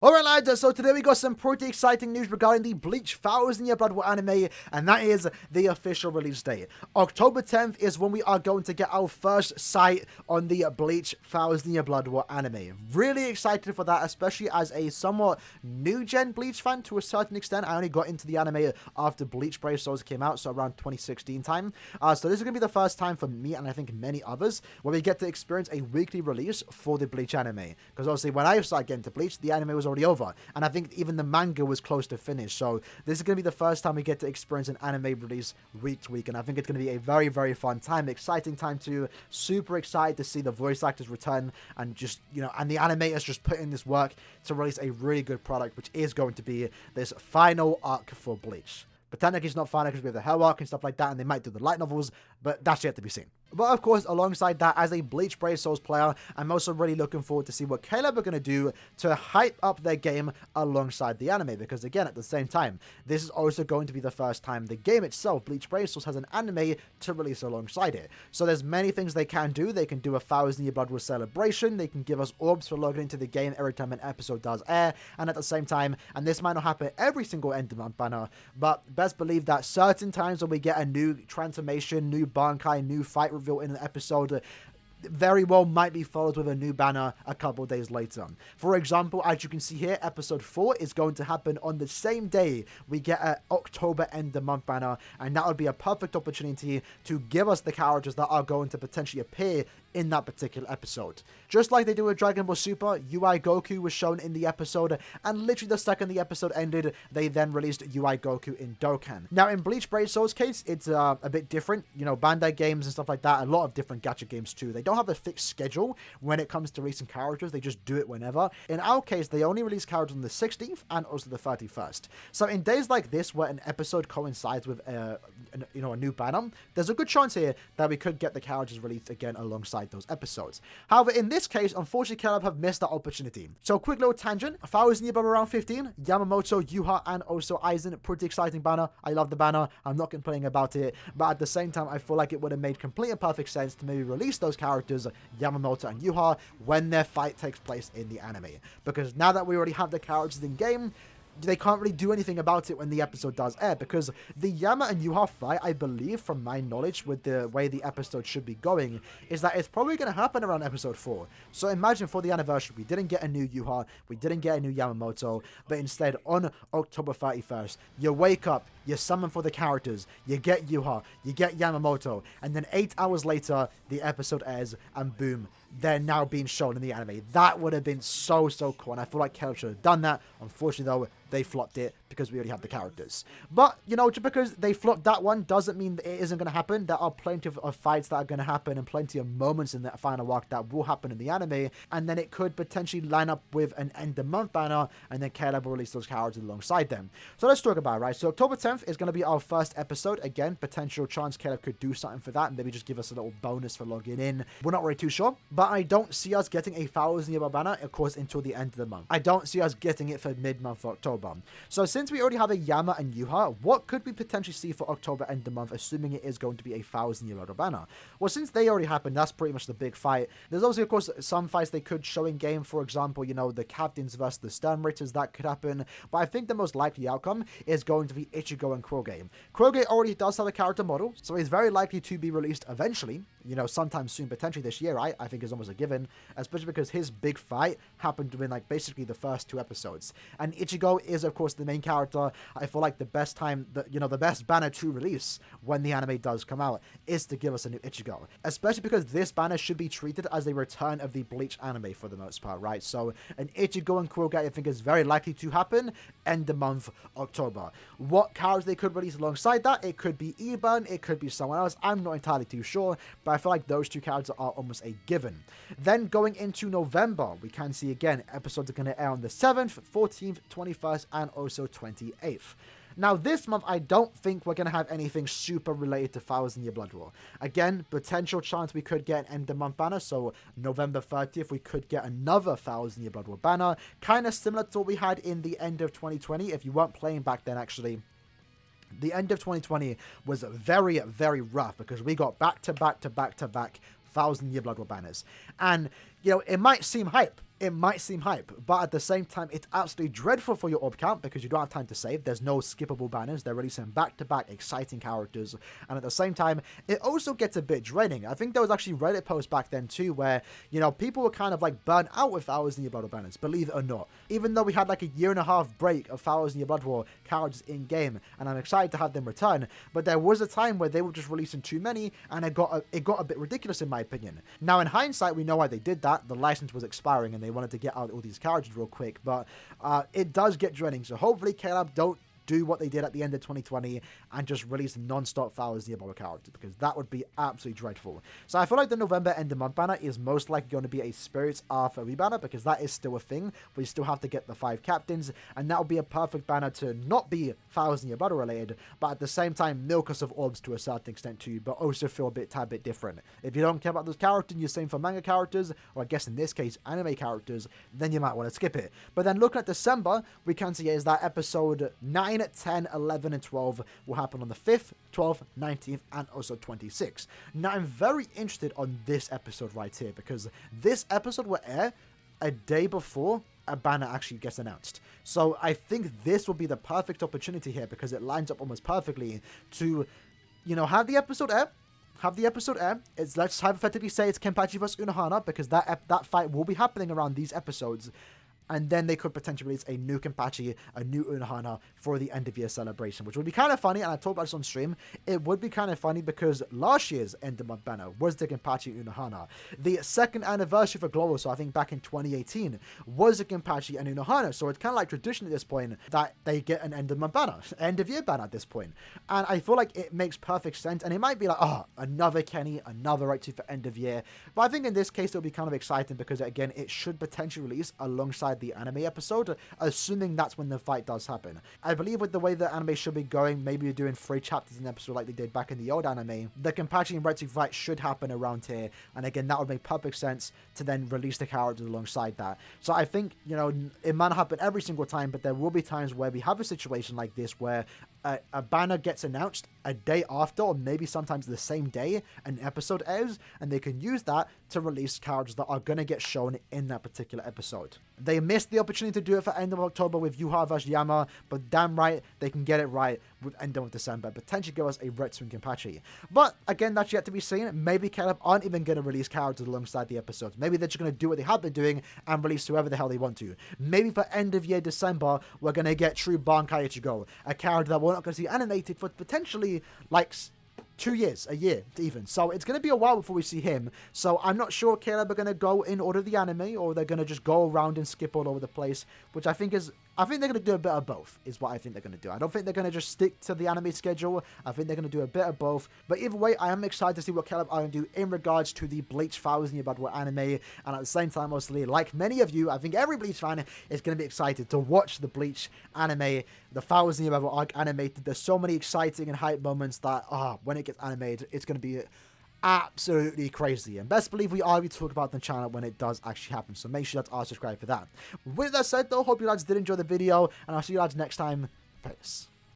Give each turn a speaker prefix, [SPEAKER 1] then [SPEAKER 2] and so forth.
[SPEAKER 1] Alright lads, so today we got some pretty exciting news regarding the Bleach 1000 Year Blood War anime, and that is the official release date. October 10th is when we are going to get our first sight on the Bleach 1000 Year Blood War anime. Really excited for that, especially as a somewhat new-gen Bleach fan to a certain extent. I only got into the anime after Bleach Brave Souls came out, so around 2016 time. So this is going to be the first time for me, and I think many others, where we get to experience a weekly release for the Bleach anime. Because obviously when I started getting to Bleach, the anime was already over, and I think even the manga was close to finish. So this is going to be the first time we get to experience an anime release week to week, and I think it's going to be a very, very fun time, exciting time too. Super excited to see the voice actors return, and just, you know, and the animators just put in this work to release a really good product, which is going to be this final arc for Bleach. But technically it's not final because we have the Hell arc and stuff like that, and they might do the light novels, but that's yet to be seen. But of course, alongside that, as a Bleach Brave Souls player, I'm also really looking forward to see what KLAB are going to do to hype up their game alongside the anime. Because again, at the same time, this is also going to be the first time the game itself, Bleach Brave Souls, has an anime to release alongside it. So there's many things they can do. They can do a 1000 Year Blood War celebration. They can give us orbs for logging into the game every time an episode does air. And at the same time, and this might not happen every single end of month banner, but best believe that certain times when we get a new transformation, new Bankai, new fight reveal in an episode, very well might be followed with a new banner a couple days later. For example, as you can see here, episode 4 is going to happen on the same day we get an October end of month banner, and that would be a perfect opportunity to give us the characters that are going to potentially appear in that particular episode. Just like they do with Dragon Ball Super, UI Goku was shown in the episode, and literally the second the episode ended, they then released UI Goku in Dokkan. Now, in Bleach Brave Souls case, it's a bit different. You know, Bandai games and stuff like that, a lot of different gacha games too, they don't have a fixed schedule when it comes to releasing characters. They just do it whenever. In our case, they only release characters on the 16th and also the 31st. So in days like this, where an episode coincides with a new banner, there's a good chance here that we could get the characters released again alongside those episodes. However, in this case, unfortunately, KLAB have missed that opportunity. So quick little tangent, 1000 Year Blood around 15, Yamamoto, Yuha, and also Aizen. Pretty exciting banner. I love the banner. I'm not complaining about it, but at the same time, I feel like it would have made complete and perfect sense to maybe release those characters, Yamamoto and Yuha, when their fight takes place in the anime. Because now that we already have the characters in game, they can't really do anything about it when the episode does air, because the Yama and Yuha fight, I believe, from my knowledge with the way the episode should be going, is that it's probably going to happen around episode 4. So imagine for the anniversary, we didn't get a new Yuha, we didn't get a new Yamamoto, but instead on October 31st, you wake up, you summon for the characters, you get Yuha, you get Yamamoto, and then 8 hours later, the episode airs, and boom, they're now being shown in the anime. That would have been so cool, and I feel like KLAB should have done that. Unfortunately, though, they flopped it because we already have the characters. But, you know, just because they flopped that one doesn't mean that it isn't going to happen. There are plenty of fights that are going to happen and plenty of moments in that final arc that will happen in the anime, and then it could potentially line up with an end-of-month banner, and then KLAB will release those characters alongside them. So let's talk about it, right? So October 10th is going to be our first episode. Again, potential chance KLAB could do something for that and maybe just give us a little bonus for logging in. We're not really too sure, but I don't see us getting a 1000 Year Blood banner, of course, until the end of the month. I don't see us getting it for mid-month October. So since we already have a Yama and Yuha, what could we potentially see for October end of month, assuming it is going to be a 1000 Year Blood banner? Well, since they already happened, that's pretty much the big fight. There's obviously, of course, some fights they could show in game. For example, you know, the captains versus the Stern Raiders, that could happen. But I think the most likely outcome is going to be Ichigo and Kroge. Kroge already does have a character model, so he's very likely to be released eventually, you know, sometime soon, potentially this year, right? I think is almost a given, especially because his big fight happened within, like, basically the first 2 episodes. And Ichigo is, of course, the main character. I feel like the best time, the best banner to release when the anime does come out is to give us a new Ichigo. Especially because this banner should be treated as a return of the Bleach anime for the most part, right? So an Ichigo and Kroge, I think, is very likely to happen end of month October. What characters they could release alongside that? It could be Eburn, it could be someone else. I'm not entirely too sure, but I feel like those 2 characters are almost a given. Then going into November, we can see again, episodes are going to air on the 7th, 14th, 21st, and also 28th. Now, this month, I don't think we're going to have anything super related to 1000 Year Blood War. Again, potential chance we could get an end-of-month banner, so November 30th, we could get another 1000 Year Blood War banner, kind of similar to what we had in the end of 2020, if you weren't playing back then, actually. The end of 2020 was very, very rough, because we got back-to-back 1000 Year Blood War banners. And, you know, it might seem hype, it might seem hype, but at the same time, it's absolutely dreadful for your orb count because you don't have time to save. There's no skippable banners. They're releasing back-to-back exciting characters, and at the same time, it also gets a bit draining. I think there was actually Reddit posts back then too where, you know, people were kind of like burnt out with 1,000 Year Blood War banners, believe it or not. Even though we had like a 1.5 year break of 1,000 Year Blood War characters in-game, and I'm excited to have them return, but there was a time where they were just releasing too many, and it got a bit ridiculous in my opinion. Now, in hindsight, we know why they did that. The license was expiring, and they wanted to get out all these characters real quick, but it does get draining. So hopefully KLAB don't do what they did at the end of 2020 and just release non-stop 1,000 Year Blood War characters, because that would be absolutely dreadful. So I feel like the November end of month banner is most likely going to be a Spirits Arthur rebanner, because that is still a thing. We still have to get the 5 captains, and that will be a perfect banner to not be 1,000 Year Blood War related, but at the same time milk us of orbs to a certain extent too, but also feel a tad bit different. If you don't care about those characters and you're saying for manga characters, or I guess in this case anime characters, then you might want to skip it. But then looking at December, we can see is that episode 9, 10, 11, and 12 will happen on the 5th, 12th, 19th, and also 26th. Now, I'm very interested on this episode right here, because this episode will air a day before a banner actually gets announced. So I think this will be the perfect opportunity here, because it lines up almost perfectly to, you know, have the episode air. Let's hypothetically say it's Kenpachi vs Unohana, because that fight will be happening around these episodes. And then they could potentially release a new Kenpachi, a new Unohana for the end of year celebration, which would be kind of funny. And I talked about this on stream. It would be kind of funny because last year's end of month banner was the Kenpachi Unohana. The second anniversary for Global, so I think back in 2018, was a Kenpachi and Unohana. So it's kind of like tradition at this point that they get an end of month banner, end of year banner at this point. And I feel like it makes perfect sense. And it might be like, oh, another Kenny, another right to for end of year. But I think in this case, it'll be kind of exciting because, again, it should potentially release alongside the anime episode, assuming that's when the fight does happen. I believe with the way the anime should be going, maybe you're doing 3 chapters in an episode like they did back in the old anime, the Kenpachi and Retsu fight should happen around here, and again, that would make perfect sense to then release the characters alongside that. So I think, you know, it might not happen every single time, but there will be times where we have a situation like this where a banner gets announced a day after, or maybe sometimes the same day an episode airs, and they can use that to release characters that are going to get shown in that particular episode. They missed the opportunity to do it for end of October with Yuha vs Yama, but damn right they can get it right with end of December, potentially give us a Retsu and Kenpachi. But again, that's yet to be seen. Maybe KLAB aren't even going to release characters alongside the episodes. Maybe they're just going to do what they have been doing and release whoever the hell they want to. Maybe for end of year December, we're going to get true Bankai Ichigo, a character that we're not going to see animated for potentially like 2 years, a year even. So it's going to be a while before we see him. So I'm not sure KLAB are going to go in order of the anime, or they're going to just go around and skip all over the place, which I think they're going to do a bit of both, is what I think they're going to do. I don't think they're going to just stick to the anime schedule. I think they're going to do a bit of both. But either way, I am excited to see what KLAB are going to do in regards to the Bleach 1,000 Year Blood War anime. And at the same time, obviously, like many of you, I think every Bleach fan is going to be excited to watch the Bleach anime, the 1,000 Year Blood War arc animated. There's so many exciting and hype moments that, when it gets animated, it's going to be absolutely crazy, and best believe we are going to talk about the channel when it does actually happen, so make sure that you subscribe for that. With that said though, hope you guys did enjoy the video, and I'll see you guys next time. Peace.